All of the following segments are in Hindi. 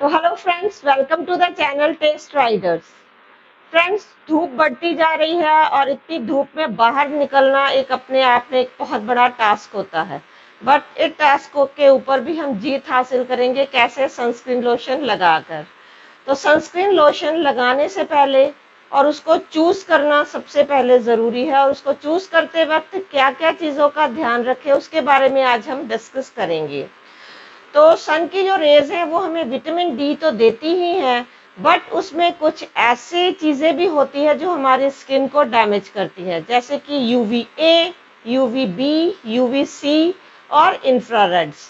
तो hello friends, welcome to the channel Test Riders. Friends, धूप बढ़ती जा रही है और इतनी धूप में बाहर निकलना एक अपने आप में एक बहुत बड़ा टास्क होता है। बट इस टास्क के ऊपर भी हम जीत हासिल करेंगे कैसे? सनस्क्रीन लोशन लगाकर। तो सनस्क्रीन लोशन लगाने से पहले और उसको चूज करना सबसे पहले जरूरी है, और उसको चूज करते वक्त क्या क्या चीजों का ध्यान रखें उसके बारे में आज हम डिस्कस करेंगे। तो सन की जो रेज है वो हमें विटामिन डी तो देती ही है, बट उसमें कुछ ऐसी चीजें भी होती है जो हमारी स्किन को डैमेज करती है, जैसे कि UV A, UV B, UV C और इंफ्रारेड्स।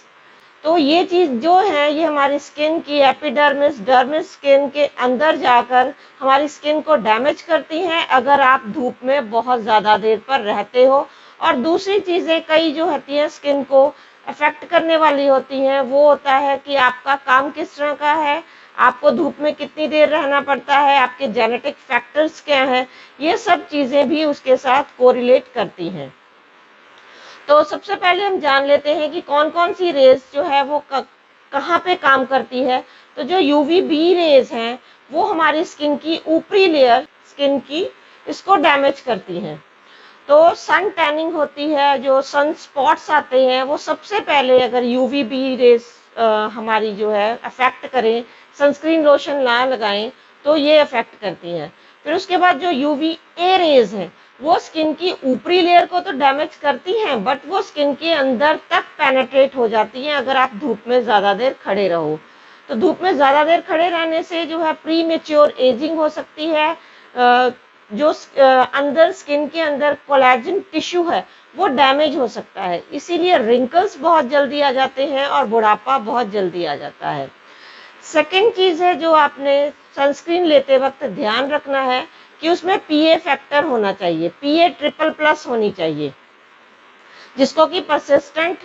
तो ये चीज जो है ये हमारी स्किन की एपिडर्मिस डर्मिस स्किन के अंदर जाकर हमारी स्किन को डैमेज करती हैं अगर आप धूप में बहुत ज्यादा देर पर रहते हो। और दूसरी चीजें कई जो होती है स्किन को अफेक्ट करने वाली होती हैं, वो होता है कि आपका काम किस तरह का है, आपको धूप में कितनी देर रहना पड़ता है, आपके जेनेटिक फैक्टर्स क्या हैं, ये सब चीजें भी उसके साथ कोरिलेट करती हैं। तो सबसे पहले हम जान लेते हैं कि कौन कौन सी रेज जो है वो कहाँ पे काम करती है। तो जो यूवी बी रेज हैं वो हमारी स्किन की ऊपरी लेयर स्किन की इसको डैमेज करती हैं। तो सन टैनिंग होती है, जो सन स्पॉट्स आते हैं, वो सबसे पहले अगर यूवी बी रेज हमारी जो है अफेक्ट करें, सनस्क्रीन लोशन ना लगाएं तो ये अफेक्ट करती हैं। फिर उसके बाद जो यूवी ए रेज हैं वो स्किन की ऊपरी लेयर को तो डैमेज करती हैं, बट वो स्किन के अंदर तक पेनेट्रेट हो जाती हैं अगर आप धूप में ज्यादा देर खड़े रहो। तो धूप में ज्यादा देर खड़े रहने से जो है प्री मेच्योर एजिंग हो सकती है। जो अंदर स्किन के अंदर कोलेजन टिश्यू है वो डैमेज हो सकता है, इसीलिए रिंकल्स बहुत जल्दी आ जाते हैं और बुढ़ापा बहुत जल्दी आ जाता है। सेकेंड चीज है जो आपने सनस्क्रीन लेते वक्त ध्यान रखना है कि उसमें पीए फैक्टर होना चाहिए, पीए ट्रिपल प्लस होनी चाहिए, जिसको कि परसिस्टेंट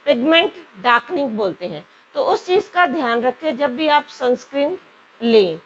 पिगमेंट डार्कनिंग बोलते हैं। तो उस चीज का ध्यान रखें जब भी आप सनस्क्रीन लें।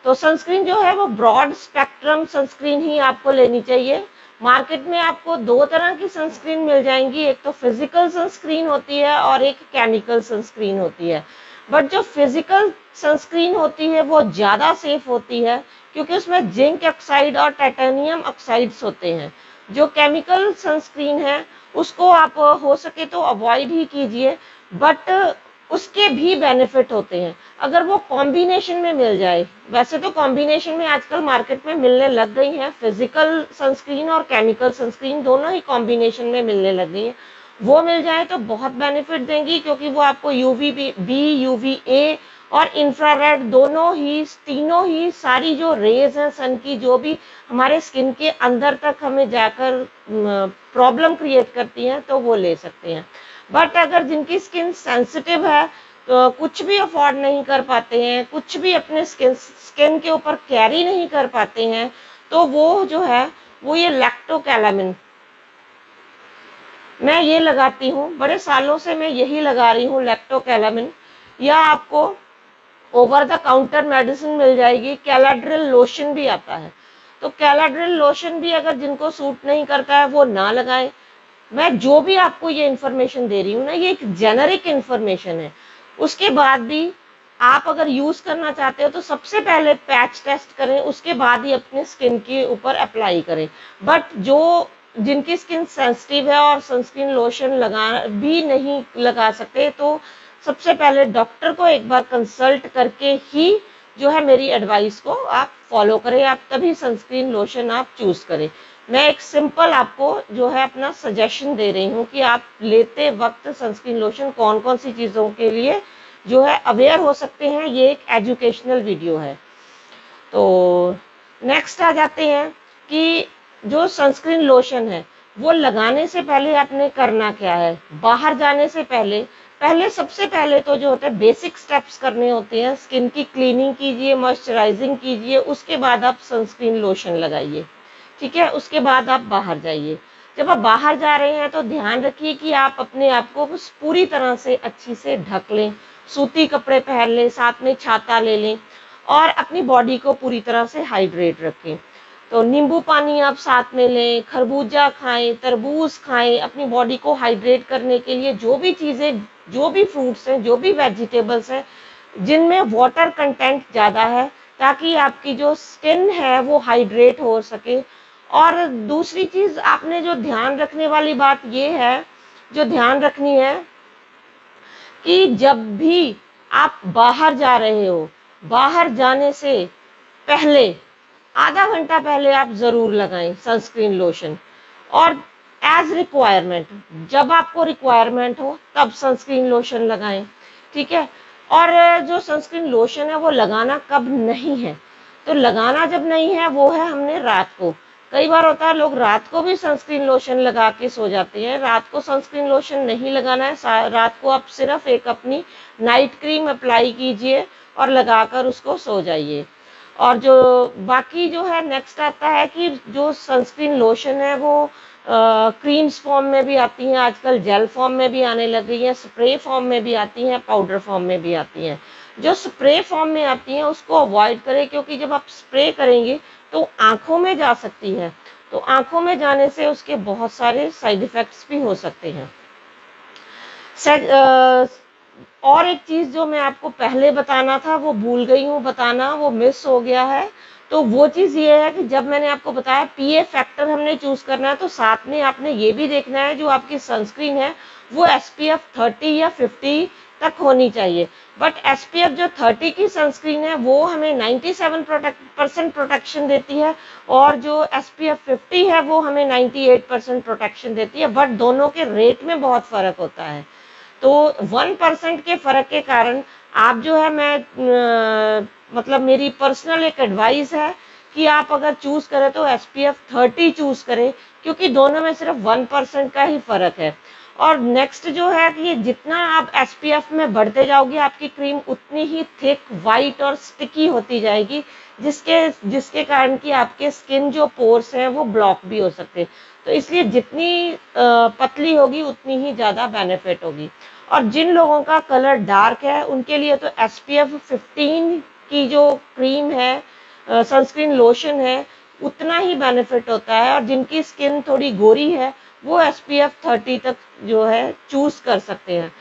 तो सनस्क्रीन जो है वो ब्रॉड स्पेक्ट्रम सनस्क्रीन ही आपको लेनी चाहिए। मार्केट में आपको दो तरह की सनस्क्रीन मिल जाएंगी, एक तो फिजिकल सनस्क्रीन होती है और एक केमिकल सनस्क्रीन होती है। बट जो फिजिकल सनस्क्रीन होती है वो ज्यादा सेफ होती है, क्योंकि उसमें जिंक ऑक्साइड और टाइटेनियम ऑक्साइड्स होते हैं। जो केमिकल सनस्क्रीन है उसको आप हो सके तो अवॉइड ही कीजिए, बट उसके भी बेनिफिट होते हैं अगर वो कॉम्बिनेशन में मिल जाए। वैसे तो कॉम्बिनेशन में आजकल मार्केट में मिलने लग गई है, फिजिकल सनस्क्रीन और केमिकल सनस्क्रीन दोनों ही कॉम्बिनेशन में मिलने लग गई है। वो मिल जाए तो बहुत बेनिफिट देंगी, क्योंकि वो आपको यूवी बी, यूवी ए और इंफ्रारेड दोनों ही, तीनों ही सारी जो रेज हैं सन की, जो भी हमारे स्किन के अंदर तक हमें जाकर प्रॉब्लम क्रिएट करती हैं, तो वो ले सकते हैं। बट अगर जिनकी स्किन सेंसिटिव है, तो कुछ भी अफोर्ड नहीं कर पाते हैं, कुछ भी अपने स्किन के ऊपर कैरी नहीं कर पाते हैं, तो वो जो है वो ये लैक्टोकैलामिन, मैं ये लगाती हूँ, बड़े सालों से मैं यही लगा रही हूँ लैक्टोकैलामिन। या आपको ओवर द काउंटर मेडिसिन मिल जाएगी, कैलाड्रिल लोशन भी आता है। तो कैलाड्रिल लोशन भी अगर जिनको सूट नहीं करता है वो ना लगाएं। मैं जो भी आपको ये इन्फॉर्मेशन दे रही हूँ ना, ये एक जेनरिक इन्फॉर्मेशन है। उसके बाद भी आप अगर यूज करना चाहते हो तो सबसे पहले पैच टेस्ट करें, उसके बाद ही अपने स्किन के ऊपर अप्लाई करें। बट जो जिनकी स्किन सेंसिटिव है और सनस्क्रीन लोशन लगा भी नहीं लगा सकते, तो सबसे पहले डॉक्टर को एक बार कंसल्ट करके ही जो है मेरी एडवाइस को आप फॉलो करें, आप तभी सनस्क्रीन लोशन आप चूज करें। मैं एक सिंपल आपको जो है अपना सजेशन दे रही हूँ कि आप लेते वक्त सनस्क्रीन लोशन कौन कौन सी चीजों के लिए जो है अवेयर हो सकते हैं। ये एक एजुकेशनल वीडियो है। तो नेक्स्ट आ जाते हैं कि जो सनस्क्रीन लोशन है वो लगाने से पहले आपने करना क्या है। बाहर जाने से पहले पहले सबसे पहले तो जो होता है बेसिक स्टेप्स करने होते हैं, स्किन की क्लीनिंग कीजिए, मॉइस्चराइजिंग कीजिए, उसके बाद आप सनस्क्रीन लोशन लगाइए, ठीक है। उसके बाद आप बाहर जाइए। जब आप बाहर जा रहे हैं तो ध्यान रखिए कि आप अपने आप को पूरी तरह से अच्छी से ढक लें, सूती कपड़े पहन लें, साथ में छाता ले लें और अपनी बॉडी को पूरी तरह से हाइड्रेट रखें। तो नींबू पानी आप साथ में लें, खरबूजा खाएं, तरबूज खाएं, अपनी बॉडी को हाइड्रेट करने के लिए जो भी चीजें, जो भी फ्रूट्स हैं, जो भी वेजिटेबल्स हैं, जिनमें वाटर कंटेंट ज़्यादा है, ताकि आपकी जो स्किन है वो हाइड्रेट हो सके। और दूसरी चीज़ आपने जो ध्यान रखने वाली बात ये है, जो ध्यान रखनी है कि जब भी आप बाहर जा रहे हो, बाहर जाने से पहले आधा घंटा पहले आप ज़रूर लगाएं सनस्क्रीन लोशन। और एज रिक्वायरमेंट, जब आपको रिक्वायरमेंट हो तब सनस्क्रीन लोशन लगाएं, ठीक है। और जो सनस्क्रीन लोशन है वो लगाना कब नहीं है, तो लगाना जब नहीं है वो है हमने रात को। कई बार होता है लोग रात को भी सनस्क्रीन लोशन लगा के सो जाते हैं। रात को सनस्क्रीन लोशन नहीं लगाना है, रात को आप सिर्फ एक अपनी नाइट क्रीम अप्लाई कीजिए और लगाकर उसको सो जाइए। और जो बाकी जो है नेक्स्ट आता है कि जो सनस्क्रीन लोशन है वो क्रीम्स फॉर्म में भी आती हैं, आजकल जेल फॉर्म में भी आने लग गई हैं, स्प्रे फॉर्म में भी आती हैं, पाउडर फॉर्म में भी आती हैं। जो स्प्रे फॉर्म में आती हैं उसको अवॉइड करें, क्योंकि जब आप स्प्रे करेंगे तो आंखों में जा सकती है, तो आंखों में जाने से उसके बहुत सारे साइड इफेक्ट्स भी हो सकते हैं। और एक चीज जो मैं आपको पहले बताना था वो भूल गई हूँ बताना, वो मिस हो गया है। तो वो चीज ये है कि जब मैंने आपको बताया पीए फैक्टर हमने चूज करना है, तो साथ में आपने ये भी देखना है जो आपकी सनस्क्रीन है वो एसपीएफ 30 या 50 तक होनी चाहिए। बट एसपीएफ जो 30 की सनस्क्रीन है वो हमें 97% प्रोटेक्शन देती है, और जो एसपीएफ 50 है वो हमें 98% प्रोटेक्शन देती है। बट दोनों के रेट में बहुत फर्क होता है। तो 1% के फर्क के कारण आप जो है मतलब मेरी पर्सनल एक एडवाइस है कि आप अगर चूज करें तो एसपीएफ 30 चूज करें, क्योंकि दोनों में सिर्फ 1% का ही फर्क है। और नेक्स्ट जो है कि जितना आप एसपीएफ में बढ़ते जाओगे आपकी क्रीम उतनी ही थिक, वाइट और स्टिकी होती जाएगी, जिसके जिसके कारण कि आपके स्किन जो पोर्स हैं वो ब्लॉक भी हो सकते हैं। तो इसलिए जितनी पतली होगी उतनी ही ज़्यादा बेनिफिट होगी। और जिन लोगों का कलर डार्क है उनके लिए तो एसपीएफ 15 की जो क्रीम है, सनस्क्रीन लोशन है, उतना ही बेनिफिट होता है। और जिनकी स्किन थोड़ी गोरी है वो एसपीएफ 30 तक जो है चूज कर सकते हैं।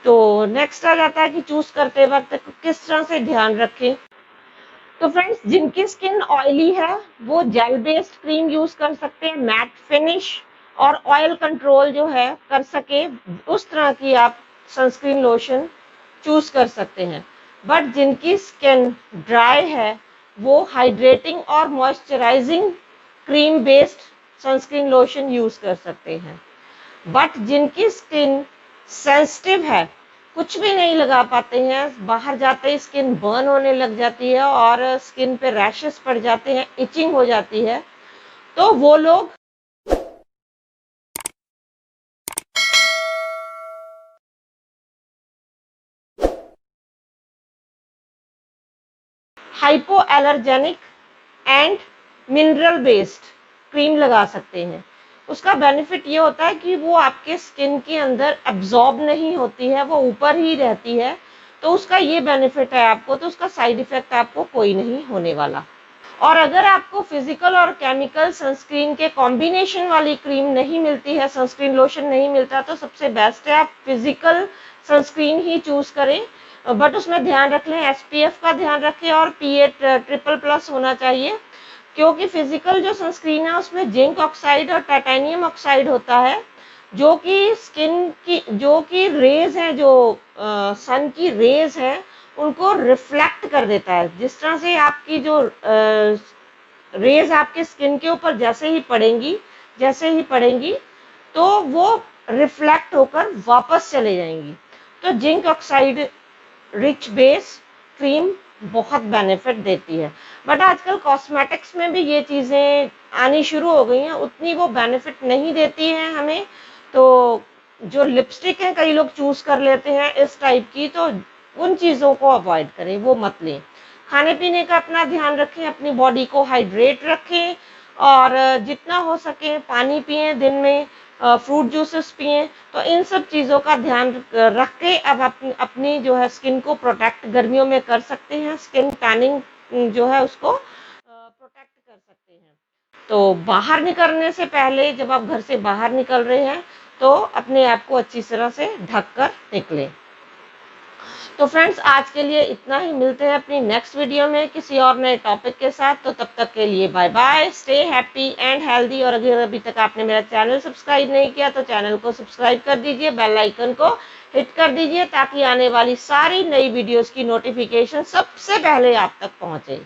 तो नेक्स्ट आ जाता है कि चूज करते वक्त किस तरह से ध्यान रखें। तो फ्रेंड्स, जिनकी स्किन ऑयली है वो जेल बेस्ड क्रीम यूज कर सकते हैं, मैट फिनिश और ऑयल कंट्रोल जो है कर सके उस तरह की आप सनस्क्रीन लोशन चूज कर सकते हैं। बट जिनकी स्किन ड्राई है वो हाइड्रेटिंग और moisturising cream based sunscreen lotion use कर सकते हैं। बट जिनकी स्किन सेंसिटिव है, कुछ भी नहीं लगा पाते हैं, बाहर जाते ही स्किन बर्न होने लग जाती है और स्किन पे रैशेस पड़ जाते हैं, इचिंग हो जाती है, तो वो लोग hypo allergenic and mineral based cream लगा सकते हैं। उसका बेनिफिट ये होता है कि वो आपके स्किन के अंदर एब्जॉर्ब नहीं होती है, वो ऊपर ही रहती है, तो उसका ये बेनिफिट है आपको, तो उसका साइड इफेक्ट आपको कोई नहीं होने वाला। और अगर आपको फिजिकल और केमिकल सनस्क्रीन के कॉम्बिनेशन वाली क्रीम नहीं मिलती है, सनस्क्रीन लोशन नहीं मिलता, तो सबसे बेस्ट है आप फिजिकल सनस्क्रीन ही चूज करें। बट उसमें ध्यान रख लें, एसपीएफ का ध्यान रखें और पीए ट्रिपल प्लस होना चाहिए, क्योंकि फिजिकल जो सनस्क्रीन है उसमें जिंक ऑक्साइड और टाइटेनियम ऑक्साइड होता है, जो कि स्किन की जो कि रेज है, जो सन की रेज है उनको रिफ्लेक्ट कर देता है। जिस तरह से आपकी जो रेज आपके स्किन के ऊपर जैसे ही पड़ेंगी तो वो रिफ्लेक्ट होकर वापस चले जाएंगी। तो zinc oxide rich base cream बहुत बेनिफिट देती है। बट आजकल कॉस्मेटिक्स में भी ये चीज़ें आनी शुरू हो गई हैं, उतनी वो बेनिफिट नहीं देती हैं हमें। तो जो लिपस्टिक है कई लोग चूज कर लेते हैं इस टाइप की, तो उन चीज़ों को अवॉइड करें, वो मत लें। खाने पीने का अपना ध्यान रखें, अपनी बॉडी को हाइड्रेट रखें और जितना हो सके पानी पिए, दिन में फ्रूट जूसेस पिए। तो इन सब चीज़ों का ध्यान रख के अब अपनी जो है स्किन को प्रोटेक्ट गर्मियों में कर सकते हैं, स्किन टैनिंग जो है उसको प्रोटेक्ट कर सकते हैं। तो बाहर निकलने से पहले, जब आप घर से बाहर निकल रहे हैं तो अपने आप को अच्छी तरह से ढक कर निकलें। तो फ्रेंड्स आज के लिए इतना ही, मिलते हैं अपनी नेक्स्ट वीडियो में किसी और नए टॉपिक के साथ। तो तब तक के लिए bye bye, stay happy and healthy. और अगर अभी तक आपने मेरा चैनल सब्सक्राइब नहीं किया तो चैनल को सब्सक्राइब कर दीजिए, बेल आइकन को हिट कर दीजिए ताकि आने वाली सारी नई वीडियोस की नोटिफिकेशन सबसे पहले आप तक पहुंचे।